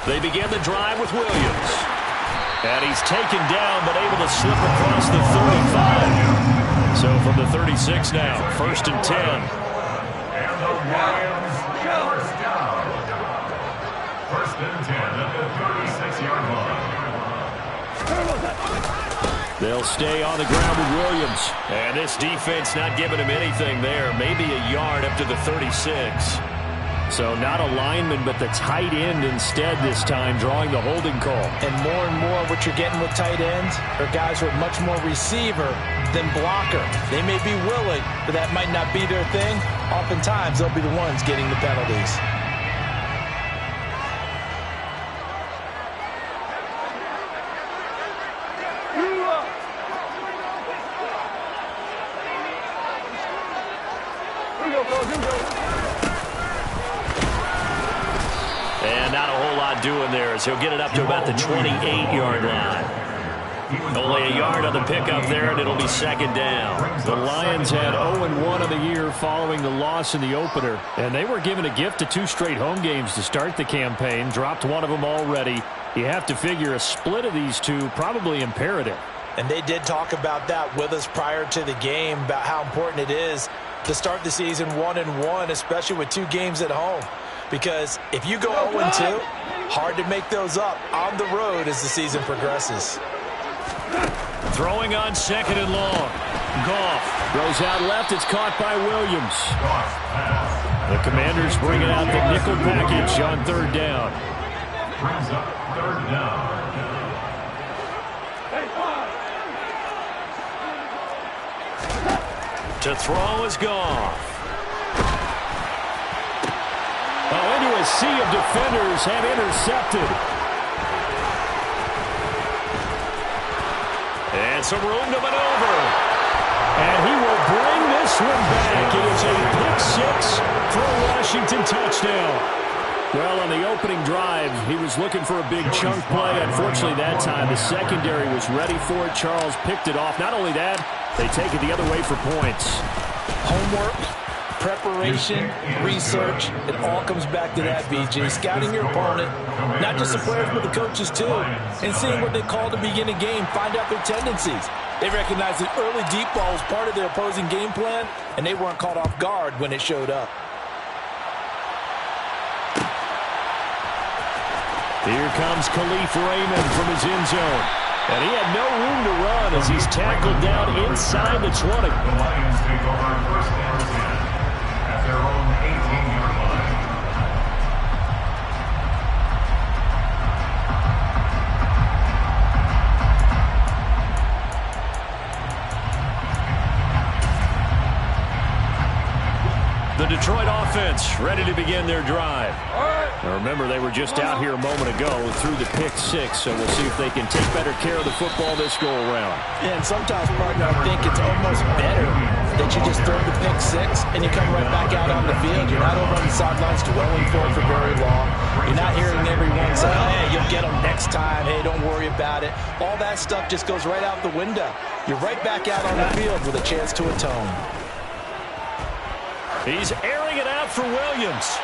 They begin the drive with Williams. And he's taken down, but able to slip across the 35. So from the 36 now, 1st and 10. And the Lions first down. 1st and 10 at the 36-yard line. They'll stay on the ground with Williams. And this defense not giving him anything there. Maybe a yard up to the 36. So not a lineman, but the tight end instead this time, drawing the holding call. And more what you're getting with tight ends are guys who are much more receiver than blocker. They may be willing, but that might not be their thing. Oftentimes, they'll be the ones getting the penalties. And not a whole lot doing there as he'll get it up to about the 28-yard line. Only a yard on the pickup there, and it'll be 2nd down. The Lions had 0-1 on the year following the loss in the opener, and they were given a gift of 2 straight home games to start the campaign. Dropped one of them already. You have to figure a split of these two probably imperative. And they did talk about that with us prior to the game, about how important it is to start the season 1-1, especially with 2 games at home. Because if you go 0-2, hard to make those up on the road as the season progresses. Throwing on 2nd and long. Goff throws out left. It's caught by Williams. The Commanders bringing out the nickel package on 3rd down. Brings up 3rd down. To throw is Goff. Oh, into a sea of defenders have intercepted. And some room to maneuver. And he will bring this one back. It is a pick-6 for a Washington touchdown. Well, on the opening drive, he was looking for a big chunk play. Unfortunately, that time, the secondary was ready for it. Charles picked it off. Not only that, they take it the other way for points. Homework, preparation, research, it all comes back to that, BJ. Scouting your opponent, not just the players, but the coaches too, and seeing what they call to begin a game, find out their tendencies. They recognized that early deep ball was part of their opposing game plan, and they weren't caught off guard when it showed up. Here comes Khalif Raymond from his end zone. And he had no room to run as he's tackled down inside the 20. The Lions take over 1st and 10 at their own 18-yard line. The Detroit offense ready to begin their drive. Now remember, they were just out here a moment ago through the pick-6, so we'll see if they can take better care of the football this go-around. Yeah, and sometimes, partner, I think it's almost better that you just throw the pick-6 and you come right back out on the field. You're not over on the sidelines dwelling for it for very long. You're not hearing everyone say, hey, you'll get them next time. Hey, don't worry about it. All that stuff just goes right out the window. You're right back out on the field with a chance to atone. He's airing it out for Williams.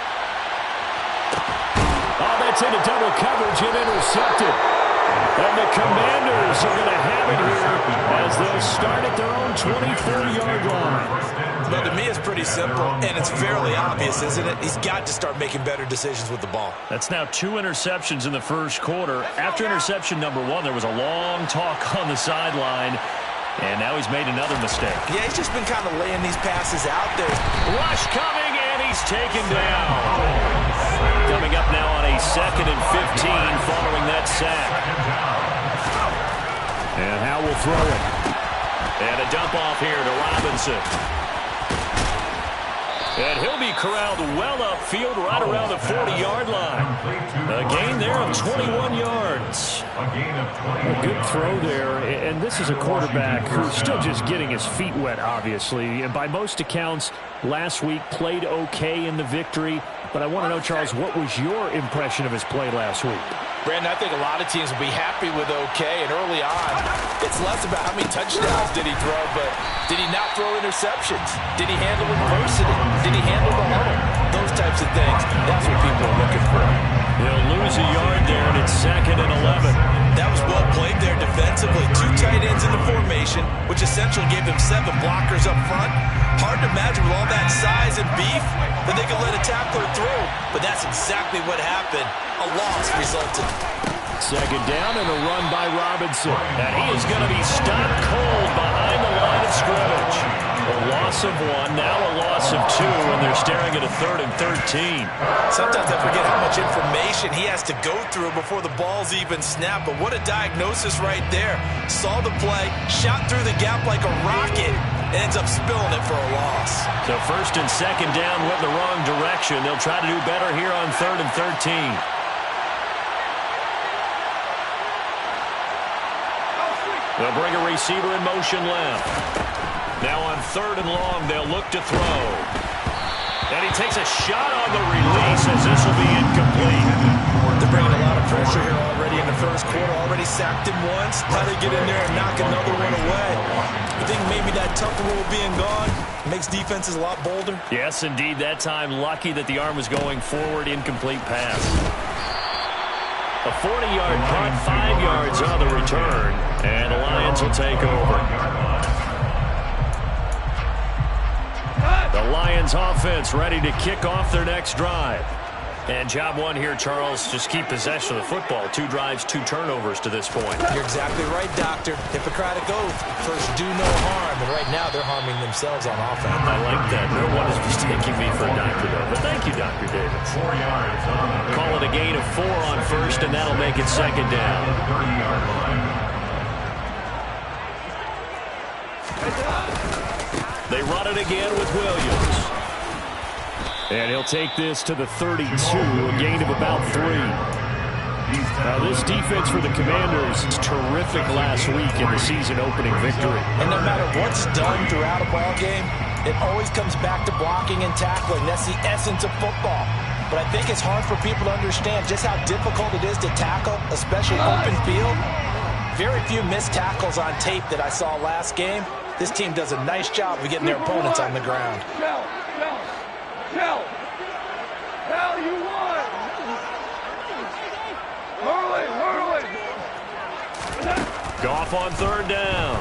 Oh, that's into double coverage and intercepted. And the Commanders are going to have it here as they'll start at their own 24-yard line. Well, to me, it's pretty simple, and it's fairly obvious, isn't it? He's got to start making better decisions with the ball. That's now 2 interceptions in the first quarter. After interception number 1, there was a long talk on the sideline. And now he's made another mistake. Yeah, he's just been kind of laying these passes out there. Rush coming, and he's taken down. Coming up now on a 2nd and 15 following that sack. And Howe will throw it. And a dump off here to Robinson. And he'll be corralled well upfield right around the 40-yard line. A gain there of 21 yards. A good throw there. And this is a quarterback who's still just getting his feet wet, obviously. And by most accounts, last week played okay in the victory. But I want to know, Charles, what was your impression of his play last week? Brandon, I think a lot of teams will be happy with okay, and early on, it's less about how many touchdowns did he throw, but did he not throw interceptions? Did he handle adversity? Did he handle the huddle? Those types types of things, that's what people are looking for. He'll lose a yard there, and it's 2nd and 11. That was well played there defensively. 2 tight ends in the formation, which essentially gave them 7 blockers up front. Hard to imagine with all that size and beef that they could let a tackler through. But that's exactly what happened. A loss resulted. 2nd down and a run by Robinson. And he is going to be stopped cold behind the line of scrimmage. A loss of 1, now a loss of 2, and they're staring at a 3rd and 13. Sometimes I forget how much information he has to go through before the ball's even snapped. But what a diagnosis right there. Saw the play, shot through the gap like a rocket, and ends up spilling it for a loss. So 1st and 2nd down went the wrong direction. They'll try to do better here on 3rd and 13. They'll bring a receiver in motion left. Now on 3rd and long, they'll look to throw. And he takes a shot on the release as this will be incomplete. They're bringing a lot of pressure here already in the first quarter. Already sacked him once. How to get in there and knock another one away. I think maybe that tough rule being gone makes defenses a lot bolder. Yes, indeed. That time, lucky that the arm was going forward. Incomplete pass. A 40-yard punt, 5 yards on the return. And the Lions will take over. The Lions offense ready to kick off their next drive. And job 1 here, Charles, just keep possession of the football. 2 drives, 2 turnovers to this point. You're exactly right, Doctor. Hippocratic oath. First, do no harm. And right now, they're harming themselves on offense. I like that. No one is mistaking me for a doctor, though. But thank you, Dr. Davis. 4 yards on the Call it a gain of 4 on 1st, and that'll make it 2nd down. 30-yard line. They run it again with Williams. And he'll take this to the 32, a gain of about 3. Now, this defense for the Commanders is terrific last week in the season-opening victory. And no matter what's done throughout a ball game, it always comes back to blocking and tackling. That's the essence of football. But I think it's hard for people to understand just how difficult it is to tackle, especially open field. Very few missed tackles on tape that I saw last game. This team does a nice job of getting their opponents on the ground. Hell, you won! Hurley! Goff on 3rd down.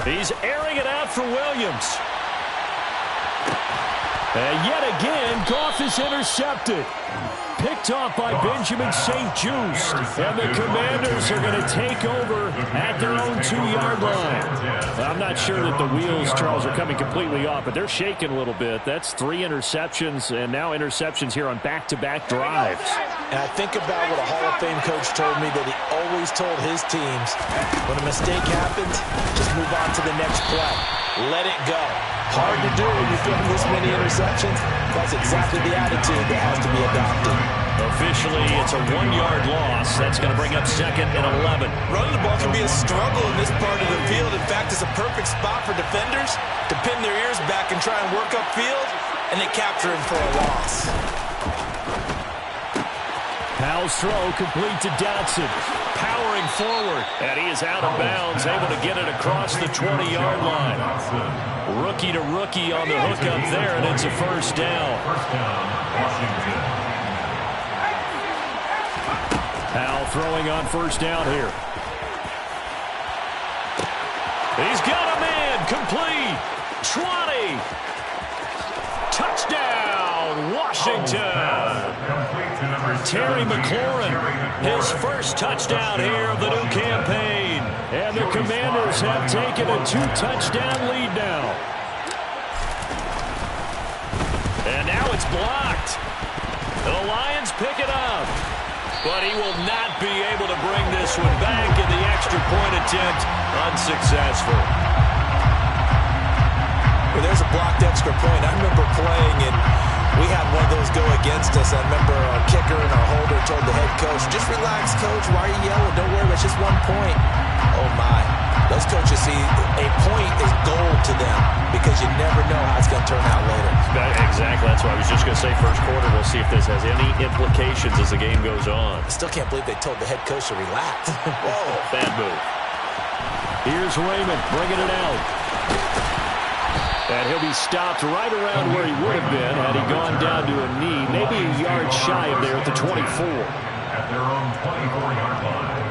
He's airing it out for Williams. And yet again, Goff is intercepted. Picked off by Benjamin St-Juste. And the Commanders are going to take over at their own 2-yard line. I'm not sure that the wheels, Charles, are coming completely off, but they're shaking a little bit. That's 3 interceptions, and now interceptions here on back-to-back drives. And I think about what a Hall of Fame coach told me that he always told his teams, when a mistake happens, just move on to the next play. Let it go. Hard to do when you're throwing this many interceptions. That's exactly the attitude that has to be adopted. Officially, it's a 1-yard loss. That's going to bring up 2nd and 11. Running the ball can be a struggle in this part of the field. In fact, it's a perfect spot for defenders to pin their ears back and try and work upfield, and they capture him for a loss. Powell's throw complete to Dotson. Powering forward. And he is out of bounds, able to get it across the 20-yard line. Rookie to rookie on the hook up there, and it's a 1st down. First down, Washington. Powell throwing on 1st down here. He's got a man. Complete. 20. Touchdown, Washington. Terry McLaurin, his first touchdown here of the new campaign. And the Commanders have taken a 2-touchdown lead now. And now it's blocked. The Lions pick it up. But he will not be able to bring this one back, in the extra point attempt unsuccessful. Well, there's a blocked extra point. I remember playing, and we had one of those go against us. I remember our kicker and our holder told the head coach, just relax, coach. Why are you yelling? Don't worry, it's just 1 point. Oh, my. Those coaches see a point is gold to them because you never know how it's going to turn out later. Exactly. That's why I was just going to say first quarter. We'll see if this has any implications as the game goes on. I still can't believe they told the head coach to relax. Whoa, bad move. Here's Raymond bringing it out. And he'll be stopped right around where he would have been had he gone down to a knee, maybe a yard shy of there at the 24. At their own 24-yard line.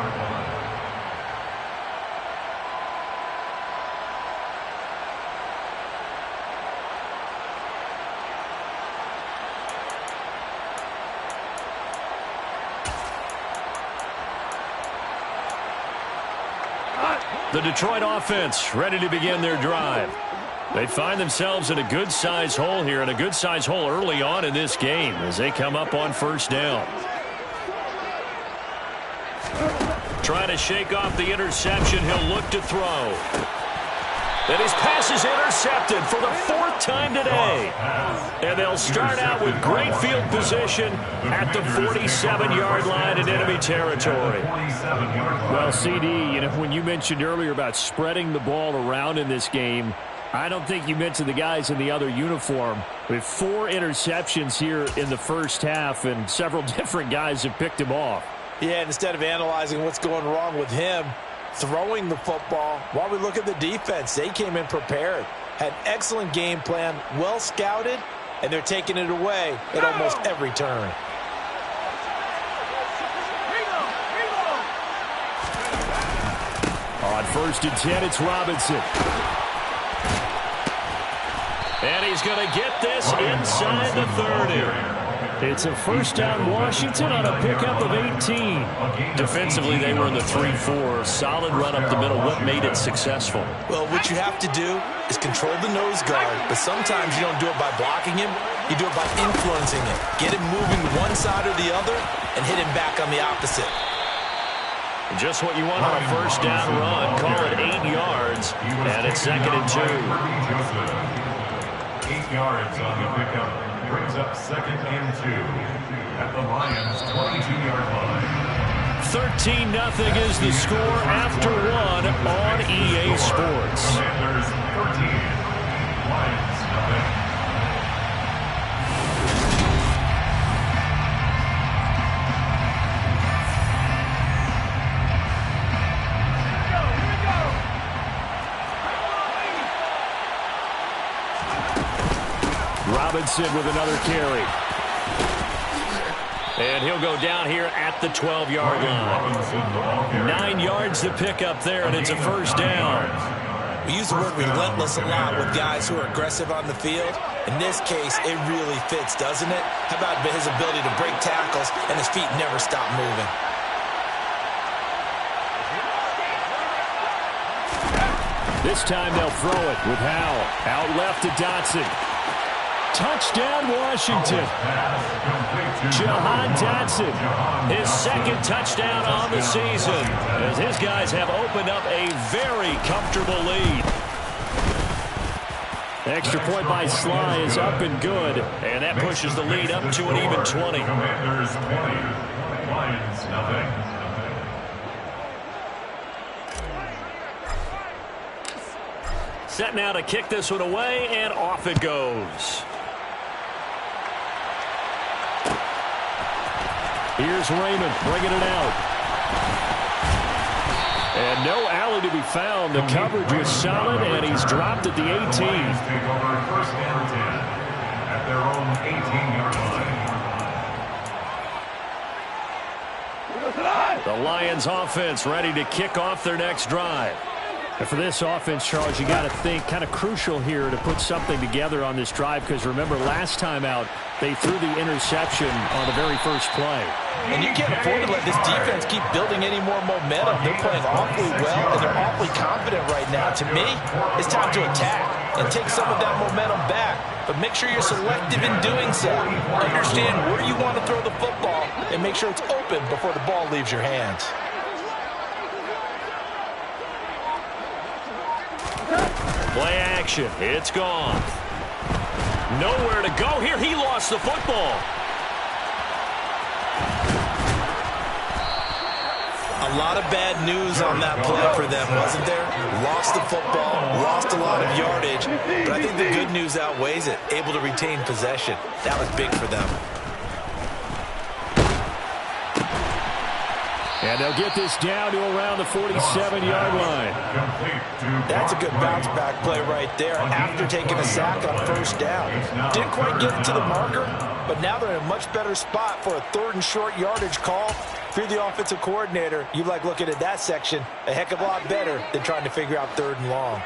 The Detroit offense ready to begin their drive. They find themselves in a good-sized hole here, and a good-sized hole early on in this game as they come up on first down. Trying to shake off the interception. He'll look to throw. And his pass is intercepted for the 4th time today. And they'll start out with great field position at the 47-yard line in enemy territory. Well, CD, when you mentioned earlier about spreading the ball around in this game, I don't think you mentioned the guys in the other uniform. With 4 interceptions here in the first half, and several different guys have picked him off. Yeah, and instead of analyzing what's going wrong with him, throwing the football, while we look at the defense, they came in prepared, had excellent game plan, well scouted, and they're taking it away at almost every turn. On 1st and 10, it's Robinson. And he's going to get this inside the 30. It's a first down Washington on a pickup of 18. Defensively, they were in the 3-4. Solid run up the middle. What made it successful? Well, what you have to do is control the nose guard, but sometimes you don't do it by blocking him. You do it by influencing him. Get him moving one side or the other and hit him back on the opposite. Just what you want on a first down run. Call it 8 yards, and it's 2nd and 2. 8 yards on the pickup. Brings up 2nd and 2 at the Lions' 22-yard line. 13-0 is the score after 1 on EA Sports. Commanders 13, Lions 0. Robinson with another carry. And he'll go down here at the 12-yard line. 9 yards to pick up there, and it's a first down. We use the word relentless a lot with guys who are aggressive on the field. In this case, it really fits, doesn't it? How about his ability to break tackles and his feet never stop moving? This time they'll throw it with Howell. Out left to Dotson. Touchdown, Washington. Jahan Dotson, his 2nd touchdown on the season, as his guys have opened up a very comfortable lead. Extra point by Sly is up and good, and that pushes the lead up to an even 20. Commanders 20, Lions 0. Set now to kick this one away, and off it goes. Here's Raymond bringing it out. And no alley to be found. The coverage was solid, and he's dropped at the 18. Take over 1st and 10 at their own 18-yard line. The Lions offense ready to kick off their next drive. And for this offense, Charles, you got to think kind of crucial here to put something together on this drive, because remember last time out they threw the interception on the very first play. And you can't afford to let this defense keep building any more momentum. They're playing awfully well, and they're awfully confident right now. To me, it's time to attack and take some of that momentum back. But make sure you're selective in doing so. Understand where you want to throw the football and make sure it's open before the ball leaves your hands. Play action. It's gone. Nowhere to go here. He lost the football. A lot of bad news on that play for them, wasn't there? Lost the football, lost a lot of yardage, but I think the good news outweighs it. Able to retain possession. That was big for them. And they'll get this down to around the 47-yard line. That's a good bounce-back play right there after taking a sack on first down. Didn't quite get it to the marker, but now they're in a much better spot for a 3rd and short yardage call. If you're the offensive coordinator, you like looking at that section a heck of a lot better than trying to figure out 3rd and long.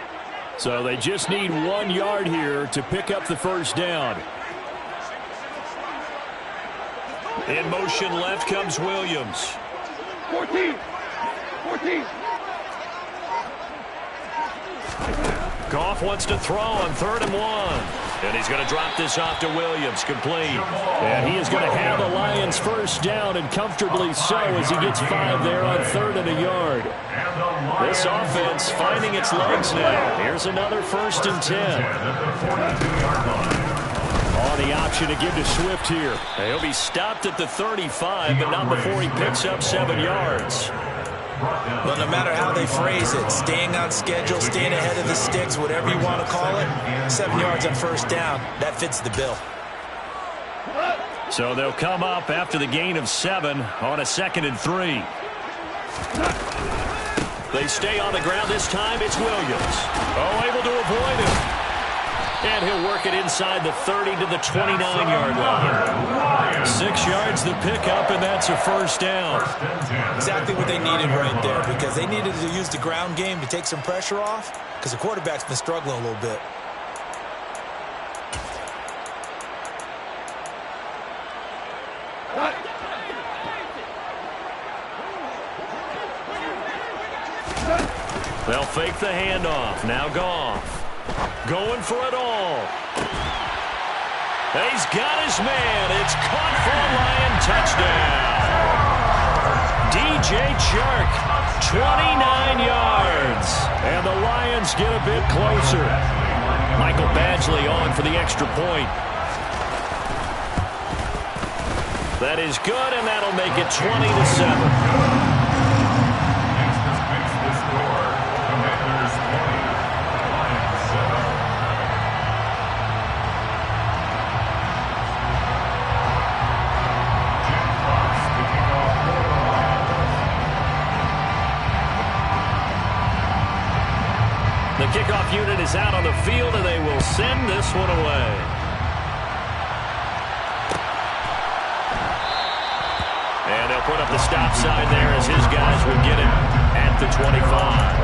So they just need 1 yard here to pick up the first down. In motion left comes Williams. 14. Goff wants to throw on 3rd and 1. And he's going to drop this off to Williams, complete. And he is going to have the Lions first down, and comfortably so, as he gets 5 there on 3rd and a yard. This offense finding its legs now. Here's another 1st and 10. On the option to give to Swift here. He'll be stopped at the 35, but not before he picks up 7 yards. Well, no matter how they phrase it, staying on schedule, staying ahead of the sticks, whatever you want to call it, 7 yards on first down, that fits the bill. So they'll come up after the gain of 7 on a 2nd and 3. They stay on the ground this time. It's Williams. Oh, able to avoid it. And he'll work it inside the 30 to the 29-yard line. 6 yards the pickup, and that's a first down. Exactly what they needed right there, because they needed to use the ground game to take some pressure off, because the quarterback's been struggling a little bit. They'll fake the handoff. Now Goff. Going for it all. He's got his man. It's caught for a Lion touchdown. DJ Chark, 29 yards. And the Lions get a bit closer. Michael Badgley on for the extra point. That is good, and that'll make it 20-7. The kickoff unit is out on the field, and they will send this one away. And they'll put up the stop sign there as his guys will get it at the 25.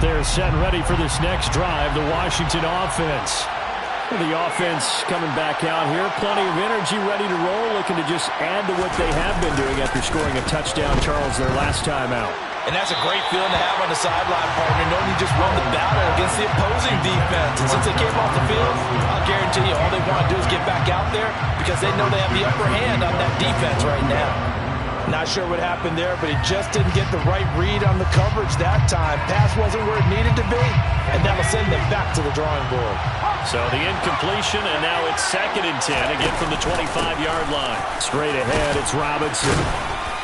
They're set and ready for this next drive, the Washington offense. The offense coming back out here, plenty of energy, ready to roll, looking to just add to what they have been doing after scoring a touchdown, Charles, their last time out. And that's a great feeling to have on the sideline, partner, knowing you just won the battle against the opposing defense. And since they came off the field, I'll guarantee you all they want to do is get back out there because they know they have the upper hand on that defense right now. Not sure what happened there, but he just didn't get the right read on the coverage that time. Pass wasn't where it needed to be, and that'll send them back to the drawing board. So the incompletion, and now it's 2nd and 10, again from the 25-yard line. Straight ahead, it's Robinson.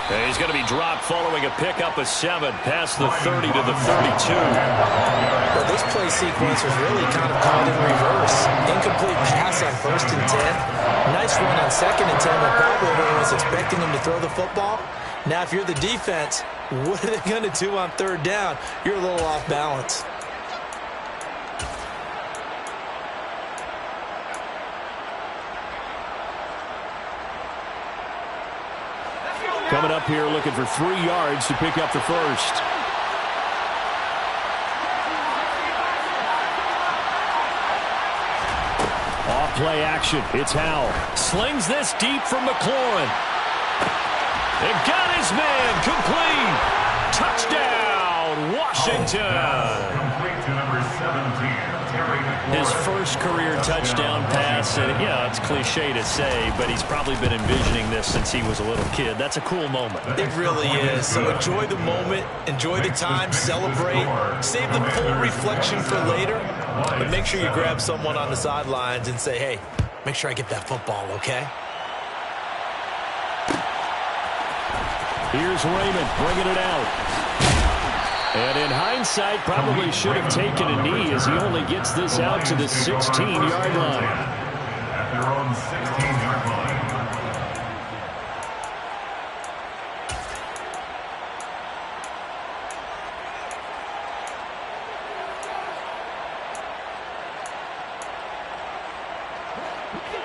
And he's going to be dropped following a pickup of 7 past the 30 to the 32. Well, this play sequence was really kind of called in reverse. Incomplete pass on 1st and 10. Nice run on 2nd and 10 when probably everyone was expecting him to throw the football. Now, if you're the defense, what are they going to do on 3rd down? You're a little off balance. Coming up here looking for 3 yards to pick up the first. Off play action. It's Howell. Slings this deep from McLaurin. And got his man complete. Touchdown, Washington. Complete to number 17. His first career touchdown pass, and yeah, it's cliche to say, but he's probably been envisioning this since he was a little kid. That's a cool moment. It really is. So enjoy the moment, enjoy the time, celebrate, save the full reflection for later, but make sure you grab someone on the sidelines and say, hey, make sure I get that football, okay? Here's Raymond bringing it out. And in hindsight, probably should have taken a knee as he only gets this out to the 16-yard line. At their own 16-yard line.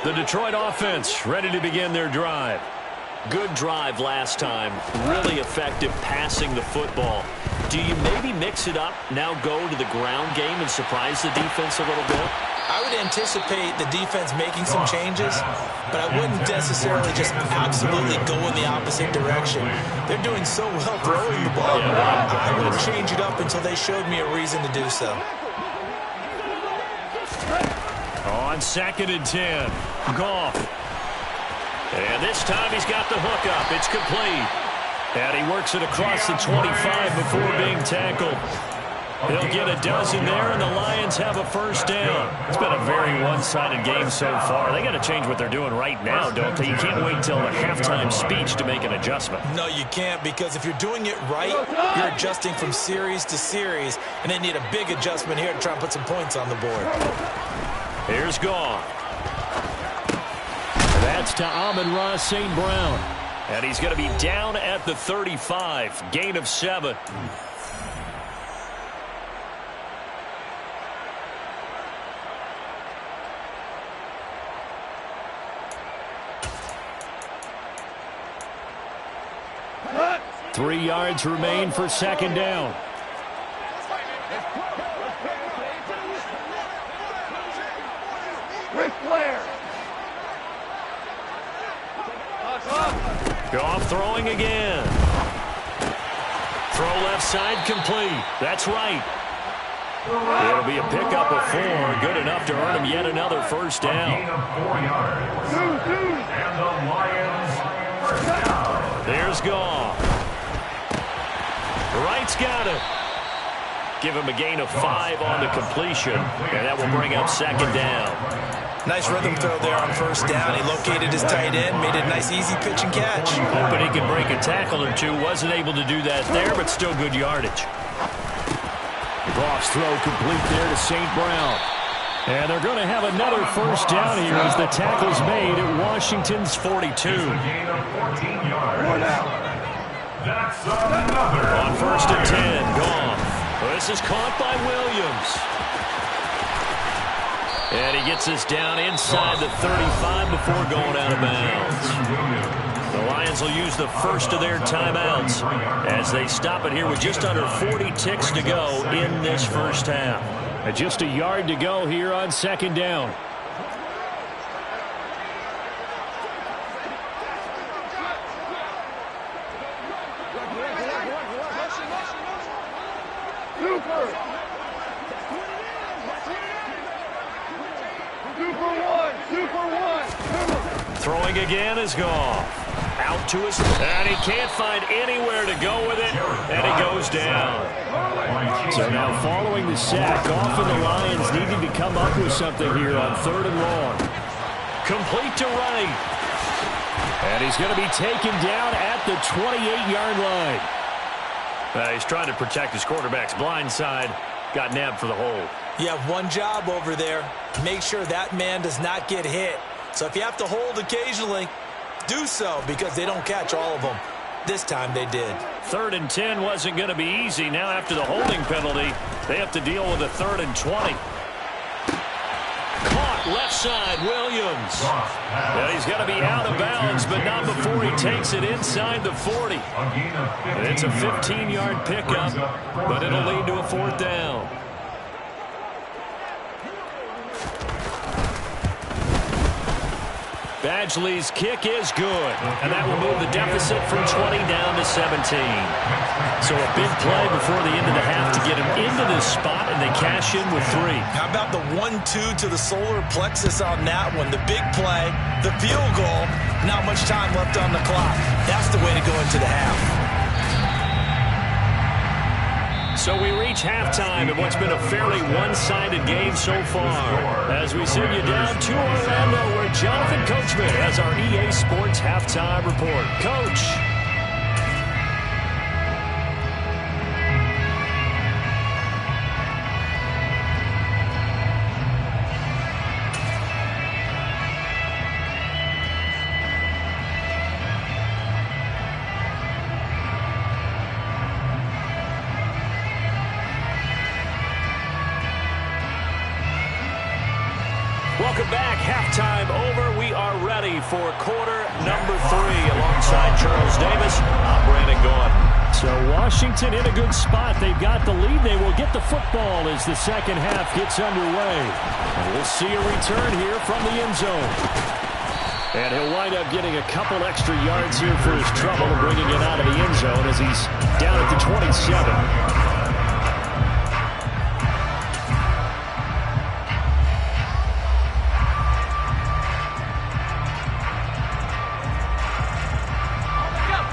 The Detroit offense ready to begin their drive. Good drive last time. Really effective passing the football. Do you maybe mix it up, now go to the ground game and surprise the defense a little bit? I would anticipate the defense making some changes, but I wouldn't necessarily just absolutely go in the opposite direction. They're doing so well throwing the ball. I wouldn't change it up until they showed me a reason to do so. On 2nd and 10, Goff. And this time he's got the hook up. It's complete. And he works it across the 25 before being tackled. He'll get a dozen there, and the Lions have a first down. It's been a very one-sided game so far. They got to change what they're doing right now, don't they? You can't wait until the halftime speech to make an adjustment. No, you can't, because if you're doing it right, you're adjusting from series to series, and they need a big adjustment here to try and put some points on the board. Here's Goff. That's to Amon-Ra St. Brown. And he's going to be down at the 35. Gain of 7. Cut. 3 yards remain for 2nd down. Ric Flair. Goff throwing again. Throw left side complete. That's right. It'll be a pickup of 4. Good enough to earn him yet another first down. Gain of 4 yards. And the Lions first down. There's Goff. Wright's got it. Give him a gain of 5 on the completion. And that will bring up 2nd down. Nice rhythm throw there on first down. He located his tight end, made it a nice easy pitch and catch. Hoping he could break a tackle or two. Wasn't able to do that there, but still good yardage. Goff's throw complete there to St. Brown. And they're going to have another first down here as the tackle's made at Washington's 42. It's a gain of 14 yards. That's another. On 1st and 10, Goff. This is caught by Williams. And he gets this down inside the 35 before going out of bounds. The Lions will use the first of their timeouts as they stop it here with just under 40 ticks to go in this first half. And just a yard to go here on 2nd down. Throwing again is Goff. Out to his, and he can't find anywhere to go with it, and he goes down. So now following the sack, Goff and the Lions needing to come up with something here on 3rd and long. Complete to Wright. And he's going to be taken down at the 28-yard line. He's trying to protect his quarterback's blind side. Got nabbed for the hold. You have one job over there. Make sure that man does not get hit. So if you have to hold occasionally, do so, because they don't catch all of them. This time they did. 3rd and 10 wasn't going to be easy. Now after the holding penalty, they have to deal with a 3rd and 20. Caught left side, Williams. Yeah, he's got to be out of bounds, but not before he takes it inside the 40. It's a 15-yard pickup, but it'll lead to a 4th down. Badgley's kick is good, and that will move the deficit from 20 down to 17. So a big play before the end of the half to get him into this spot, and they cash in with 3. How about the 1-2 to the solar plexus on that one? The big play, the field goal, not much time left on the clock. That's the way to go into the half. So we reach halftime in what's been a fairly one-sided game so far. As we send you down to Orlando, where Jonathan Coachman has our EA Sports Halftime Report. Coach. Welcome back. Halftime over. We are ready for quarter number 3. Alongside Charles Davis, I'm Brandon Gordon. So Washington in a good spot. They've got the lead. They will get the football as the second half gets underway. And we'll see a return here from the end zone. And he'll wind up getting a couple extra yards here for his trouble, bringing it out of the end zone as he's down at the 27.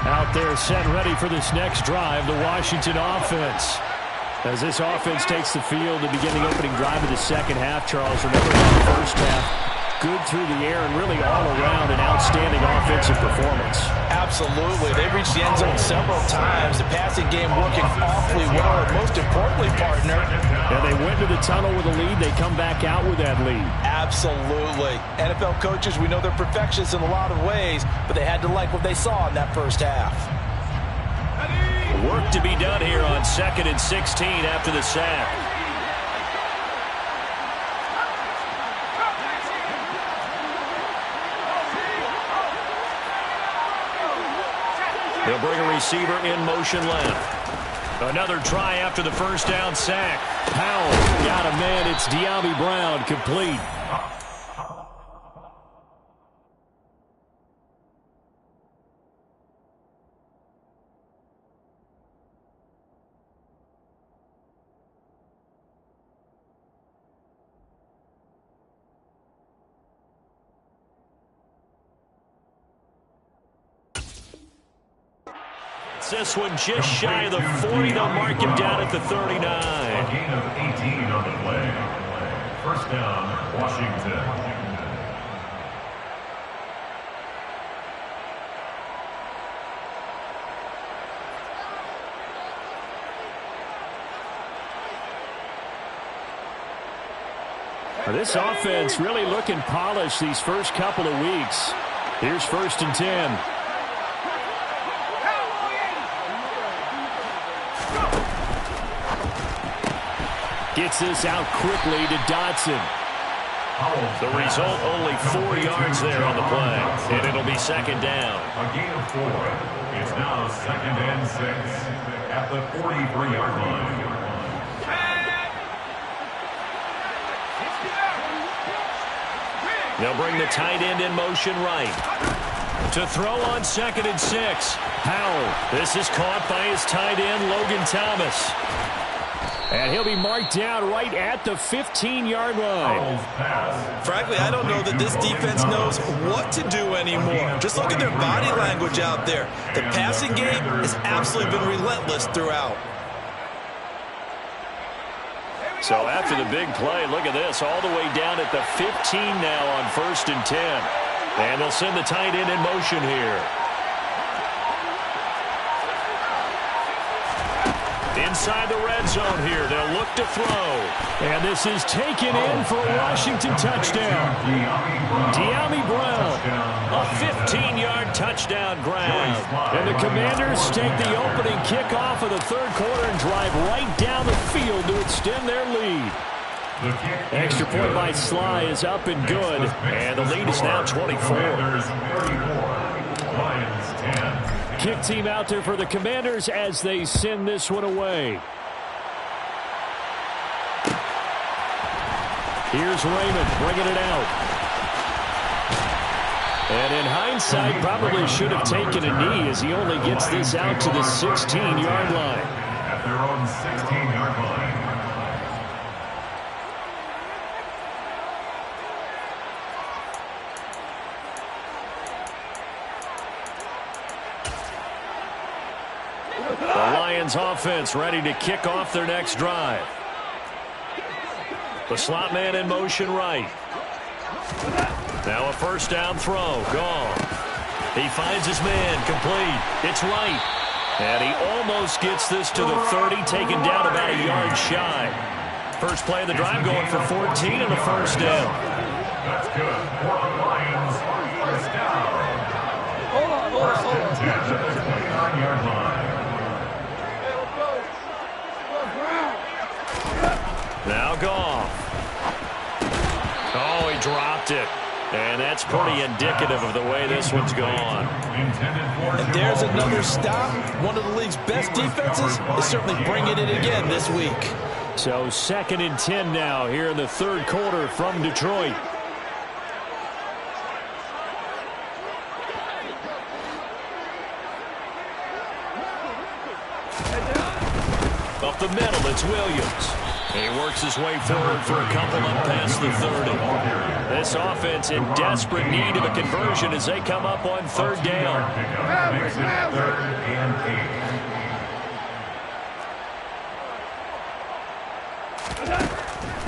Out there set ready for this next drive, the Washington offense. As this offense takes the field to begin the opening drive of the second half, Charles, remember the first half, good through the air and really all around an outstanding offensive performance. Absolutely. They've reached the end zone several times. The passing game working awfully well. And most importantly, partner. Yeah, they went to the tunnel with a lead. They come back out with that lead. Absolutely. NFL coaches, we know they're perfectionists in a lot of ways, but they had to like what they saw in that first half. Work to be done here on 2nd and 16 after the sack. They'll bring a receiver in motion left. Another try after the first down sack. Powell got a man. It's De'Ami Brown complete. This one just shy of the 40. They'll mark him down at the 39. A gain of 18 on the play. First down, Washington. This offense really looking polished these first couple of weeks. Here's 1st and 10. Gets this out quickly to Dotson. The result, only 4 yards there on the play. And it'll be second down. A gain of 4. It's now 2nd and 6 at the 43-yard line. They'll bring the tight end in motion right. To throw on 2nd and 6. Powell. This is caught by his tight end, Logan Thomas. And he'll be marked down right at the 15-yard line. Frankly, I don't know that this defense knows what to do anymore. Just look at their body language out there. The passing game has absolutely been relentless throughout. So after the big play, look at this, all the way down at the 15 now on 1st and 10. And they'll send the tight end in motion here. Inside the red zone here, they'll look to throw. And this is taken in for a Washington touchdown. De'Ami Brown. A 15-yard touchdown grab. And the Commanders take the opening kickoff of the third quarter and drive right down the field to extend their lead. Extra point by Sly is up and good. And the lead is now 24. Lions 10. Kick team out there for the Commanders as they send this one away. Here's Raymond bringing it out. And in hindsight, probably should have taken a knee as he only gets this out to the 16-yard line. At their own 16-yard line. The Lions offense ready to kick off their next drive. The slot man in motion right. Now a first down throw. Gone. He finds his man. Complete. It's right. And he almost gets this to the 30, taken down about a yard shy. First play of the drive going for 14 and a first down. That's good for the Lions. First down. First and 10 at the 29-yard line. Now Goff. Oh, he dropped dropped it. And that's pretty indicative of the way this one's gone. And there's another stop. One of the league's best defenses is certainly bringing it again this week. So 2nd and 10 now here in the third quarter from Detroit. Up the middle, it's Williams. He works his way forward for a couple up past the 30. This offense in desperate need of a conversion as they come up on 3rd down.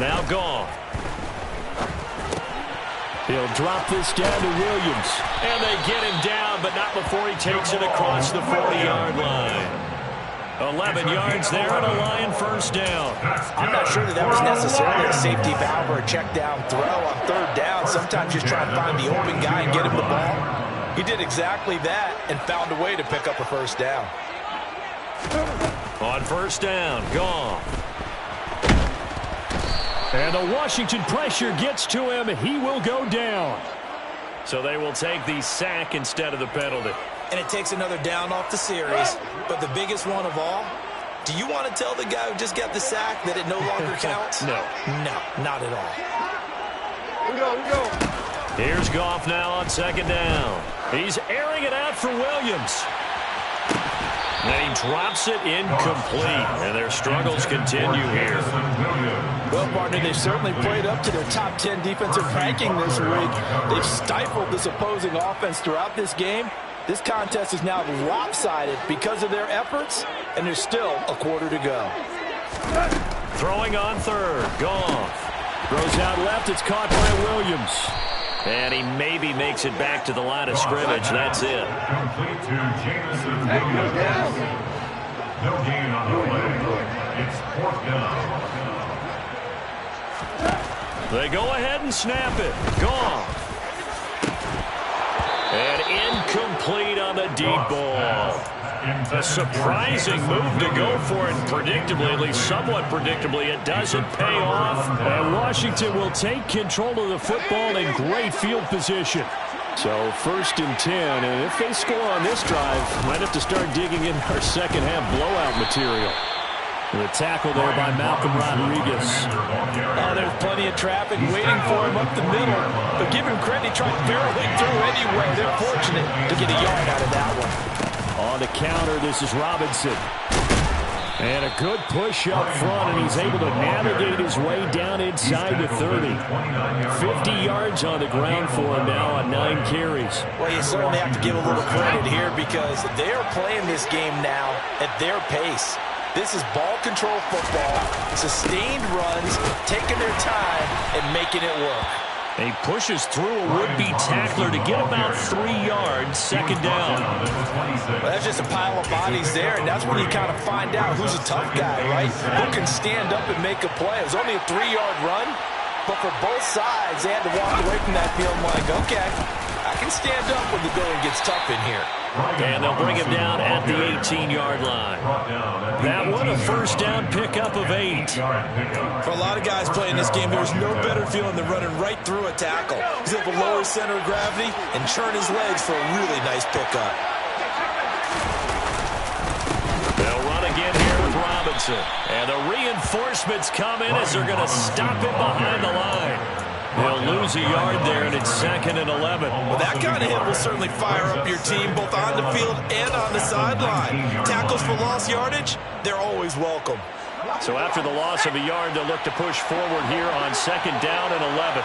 Now gone. He'll drop this down to Williams. And they get him down, but not before he takes it across the 40-yard line. 11 yards there and a Lion first down. I'm not sure that was necessarily a safety valve or a check down throw on 3rd down. Sometimes you just try and find the open guy and get him the ball. He did exactly that and found a way to pick up a first down. On 1st down, gone. And the Washington pressure gets to him. He will go down. So they will take the sack instead of the penalty. And it takes another down off the series. But the biggest one of all, do you want to tell the guy who just got the sack that it no longer counts? No. No, not at all. We go. Here's Goff now on 2nd down. He's airing it out for Williams. And he drops it incomplete. And their struggles continue here. Well, partner, they've certainly played up to their top 10 defensive ranking this week. They've stifled this opposing offense throughout this game. This contest is now lopsided because of their efforts, and there's still a quarter to go. Throwing on 3rd. Goff. Throws out left. It's caught by Williams. And he maybe makes it back to the line of scrimmage. That's it. Complete to Jameson Williams. No gain on the play. It's 4th down. They go ahead and snap it. Goff. And incomplete on the deep ball. A surprising move to go for it predictably, at least somewhat predictably. It doesn't pay off. And Washington will take control of the football in great field position. So 1st and 10, and if they score on this drive, might have to start digging in our second half blowout material. The tackle there by Malcolm Rodriguez. Oh, there's plenty of traffic waiting for him up the middle. But give him credit, he tried barreling through anyway. They're fortunate to get a yard out of that one. On the counter, this is Robinson. And a good push up front, and he's able to navigate his way down inside the 30. 50 yards on the ground for him now on 9 carries. Well, you certainly have to give a little credit here because they are playing this game now at their pace. This is ball control football, sustained runs, taking their time, and making it work. He pushes through a would-be tackler to get about 3 yards, 2nd down. Well, that's just a pile of bodies there, and that's when you kind of find out who's a tough guy, right? Who can stand up and make a play. It was only a 3-yard run, but for both sides, they had to walk away from that field like, okay, I can stand up when the going gets tough in here. And they'll bring him down at the 18-yard line. That one, a 1st down pickup of 8. For a lot of guys playing this game, there's no better feeling than running right through a tackle. He's able to lower his center of gravity and churn his legs for a really nice pickup. They'll run again here with Robinson. And the reinforcements come in as they're going to stop it behind the line. They'll lose a yard there, and it's 2nd and 11. Well, that kind of hit will certainly fire up your team both on the field and on the sideline. Tackles for lost yardage, they're always welcome. So after the loss of a yard, they'll look to push forward here on 2nd down and 11.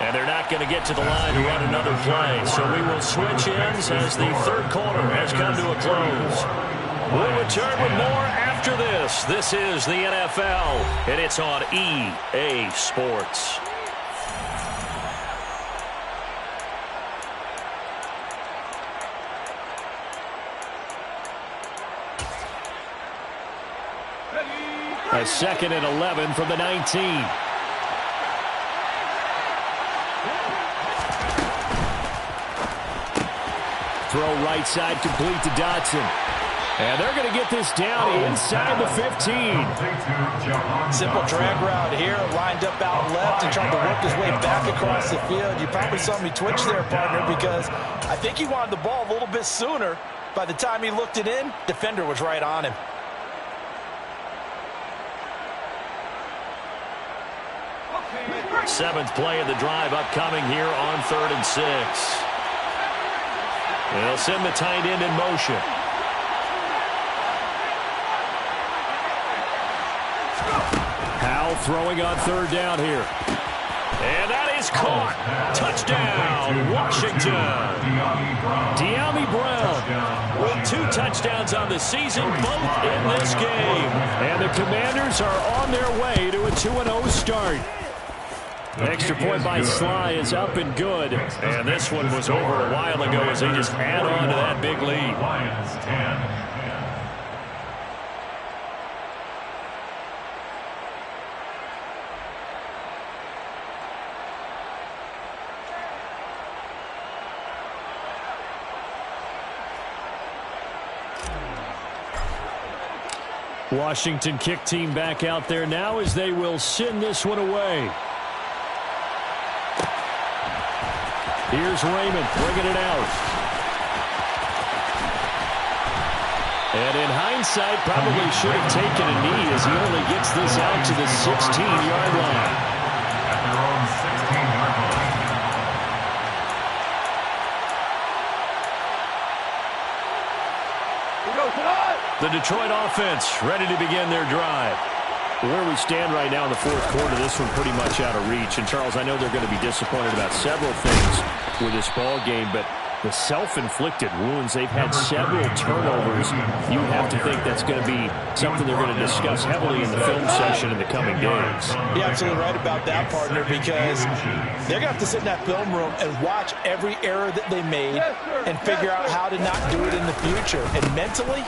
And they're not going to get to the line to run another play. So we will switch ends as the third quarter has come to a close. We'll return with more after this. This is the NFL, and it's on EA Sports. A 2nd and 11 from the 19. Throw right side complete to Dotson. And they're going to get this down inside the 15. Simple drag route here, lined up out left and trying to work his way back across the field. You probably saw me twitch there, partner, because I think he wanted the ball a little bit sooner. By the time he looked it in, defender was right on him. Seventh play of the drive upcoming here on 3rd and 6. They'll send the tight end in motion. Howell throwing on 3rd down here. And that is caught. Touchdown, Washington. De'Ami Brown with 2 touchdowns on the season, both in this game. And the Commanders are on their way to a 2-0 start. Extra point by Sly is up and good. And this one was over a while ago as they just add on to that big lead. Lions 10. Washington kick team back out there now as they will send this one away. Here's Raymond bringing it out. And in hindsight, probably should have taken a knee as he only gets this out to the 16-yard line. At their own 16-yard line. The Detroit offense ready to begin their drive. Where we stand right now in the 4th quarter, this one pretty much out of reach. And, Charles, I know they're going to be disappointed about several things with this ball game, but the self-inflicted wounds, they've had several turnovers. You have to think that's going to be something they're going to discuss heavily in the film session in the coming days. You're absolutely right about that, partner, because they're going to have to sit in that film room and watch every error that they made and figure out how to not do it in the future. And mentally,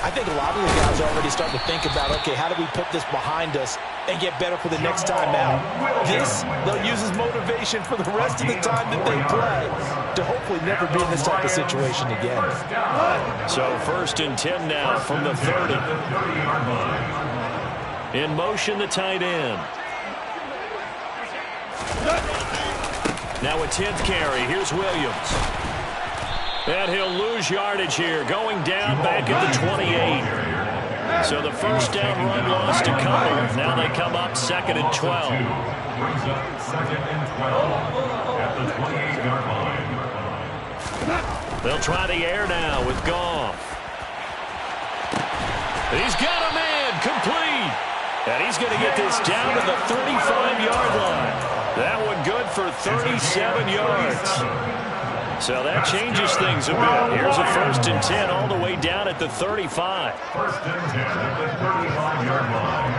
I think a lot of the guys are already starting to think about, okay, how do we put this behind us and get better for the next time out? This, they'll use as motivation for the rest of the time that they play to hopefully never be in this type of situation again. So 1st and 10 now from the 30. In motion, the tight end. Now a 10th carry. Here's Williams. And he'll lose yardage here, going down back at the 28. So the first down run lost a couple. Now they come up 2nd and 12. Brings up 2nd and 12 at the 28-yard line. They'll try the air now with Goff. He's got a man complete. And he's going to get this down to the 35-yard line. That one good for 37 yards. So that changes things a bit. Here's a 1st and 10 all the way down at the 35. 1st and 10 at the 35-yard line.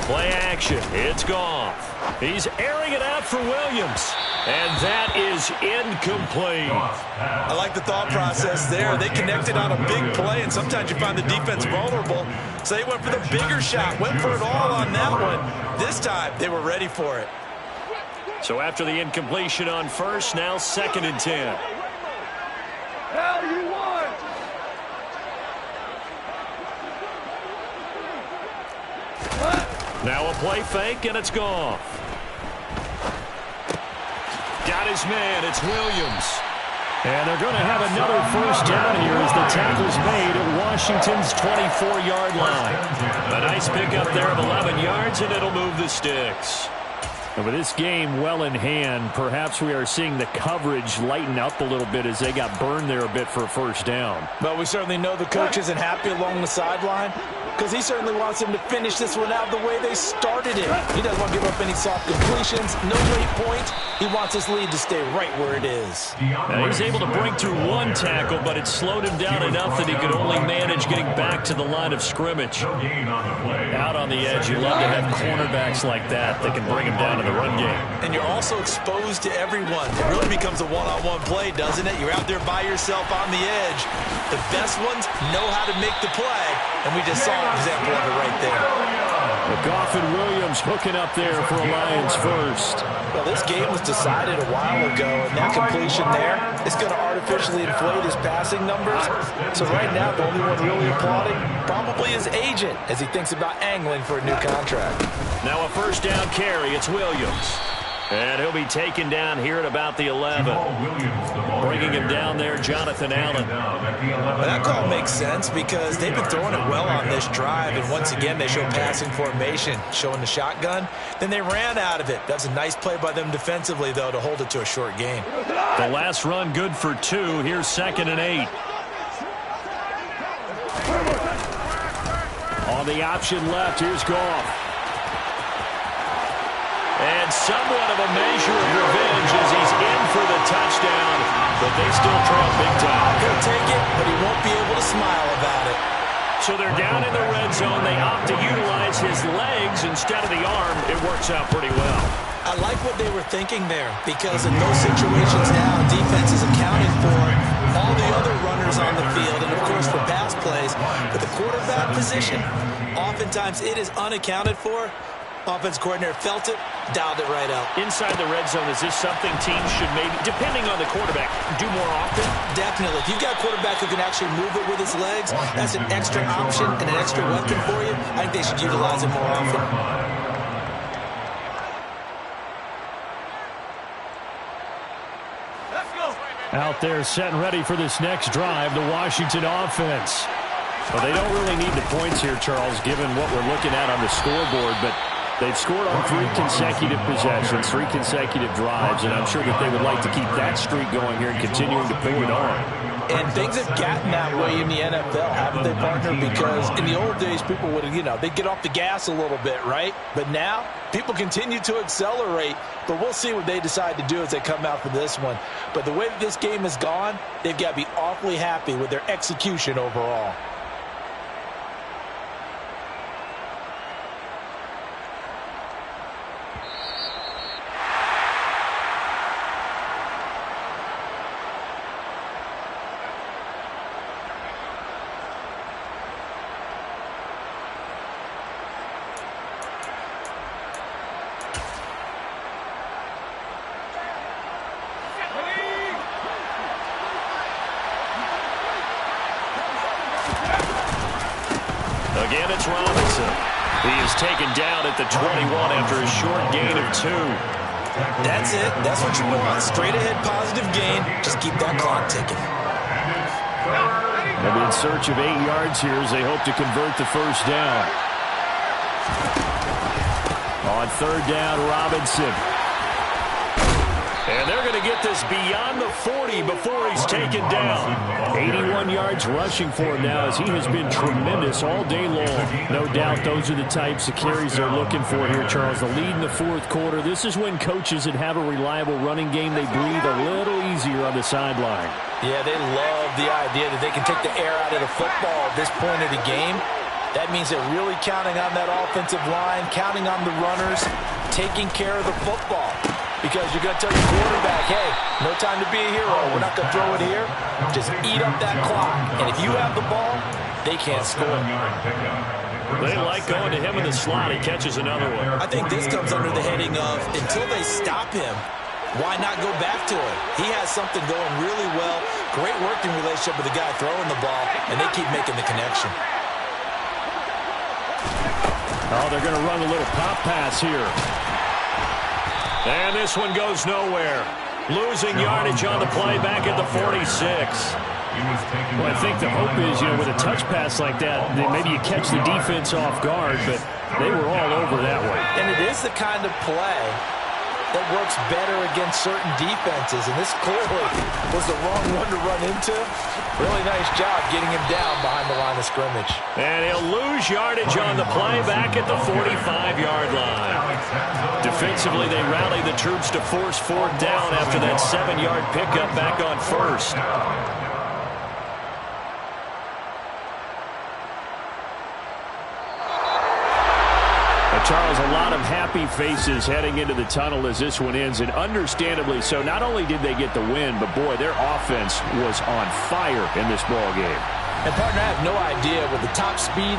Play action. It's Goff. He's airing it out for Williams. And that is incomplete. I like the thought process there. They connected on a big play, and sometimes you find the defense vulnerable. So they went for the bigger shot, went for it all on that one. This time, they were ready for it. So after the incompletion on 1st, now 2nd and 10. Hell, you won! Now a play fake, and it's Goff. Got his man. It's Williams. And they're going to have another 1st down here as the tackle's made at Washington's 24-yard line. A nice pickup there of 11 yards, and it'll move the sticks. And with this game well in hand, perhaps we are seeing the coverage lighten up a little bit as they got burned there a bit for a 1st down. But we certainly know the coach isn't happy along the sideline because he certainly wants them to finish this one out the way they started it. He doesn't want to give up any soft completions, no late points. He wants his lead to stay right where it is. Now he's able to break through one tackle, but it slowed him down enough that he could only manage getting back to the line of scrimmage. Out on the edge, you love to have cornerbacks like that that can bring him down to the run game. And you're also exposed to everyone. It really becomes a one-on-one play, doesn't it? You're out there by yourself on the edge. The best ones know how to make the play, and we just saw an example of it right there. Goff and Williams hooking up there for a Lions first. Well, this game was decided a while ago, and that completion there is going to artificially inflate his passing numbers. So right now, the only one really applauding probably his agent as he thinks about angling for a new contract. Now a first down carry. It's Williams. And he'll be taken down here at about the 11. Bringing him down there, Jonathan Allen. Well, that call makes sense because they've been throwing it well on this drive, and once again they show passing formation, showing the shotgun. Then they ran out of it. That's a nice play by them defensively, though, to hold it to a short game. The last run good for 2. Here's 2nd and 8. On the option left, here's Goff. And somewhat of a measure of revenge as he's in for the touchdown, but they still trail big time. He'll take it, but he won't be able to smile about it. So they're down in the red zone. They opt to utilize his legs instead of the arm. It works out pretty well. I like what they were thinking there because in those situations now, defense is accounting for all the other runners on the field and, of course, for pass plays. But the quarterback position, oftentimes it is unaccounted for. Offense coordinator felt it, dialed it right out. Inside the red zone, is this something teams should maybe, depending on the quarterback, do more often? Definitely. If you've got a quarterback who can actually move it with his legs, that's an extra option and an extra weapon for you. I think they should utilize it more often. Out there set and ready for this next drive, the Washington offense. Well, they don't really need the points here, Charles, given what we're looking at on the scoreboard, but they've scored on 3 consecutive possessions, 3 consecutive drives, and I'm sure that they would like to keep that streak going here and continuing to pull it on. And things have gotten that way in the NFL, haven't they, partner? Because in the old days, people would, they'd get off the gas a little bit, right? But now, people continue to accelerate. But we'll see what they decide to do as they come out for this one. But the way that this game has gone, they've got to be awfully happy with their execution overall. Again, it's Robinson. He is taken down at the 21 after a short gain of 2. That's it. That's what you want. Straight ahead positive gain. Just keep that clock ticking. They'll be in search of 8 yards here as they hope to convert the first down. On 3rd down, Robinson. And they're going to get this beyond the 40 before he's taken down. 81 yards rushing for him now as he has been tremendous all day long. No doubt those are the types of carries they're looking for here, Charles. The lead in the 4th quarter. This is when coaches that have a reliable running game, they breathe a little easier on the sideline. Yeah, they love the idea that they can take the air out of the football at this point of the game. That means they're really counting on that offensive line, counting on the runners, taking care of the football. Because you're going to tell your quarterback, hey, no time to be a hero. We're not going to throw it here. Just eat up that clock. And if you have the ball, they can't score. They like going to him in the slot. He catches another one. I think this comes under the heading of until they stop him, why not go back to him? He has something going really well. Great working relationship with the guy throwing the ball, and they keep making the connection. Oh, they're going to run a little pop pass here. And this one goes nowhere. Losing yardage on the play back at the 46. Well, I think the hope is, with a touch pass like that, maybe you catch the defense off guard, but they were all over that way. And it is the kind of play that works better against certain defenses, and this clearly was the wrong one to run into. Really nice job getting him down behind the line of scrimmage. And he'll lose yardage on the play back at the 45-yard line. Defensively, they rally the troops to force 4th down after that 7-yard pickup back on 1st. Charles, a lot of happy faces heading into the tunnel as this one ends, and understandably so. Not only did they get the win, but boy, their offense was on fire in this ball game. And partner, I have no idea what the top speed is.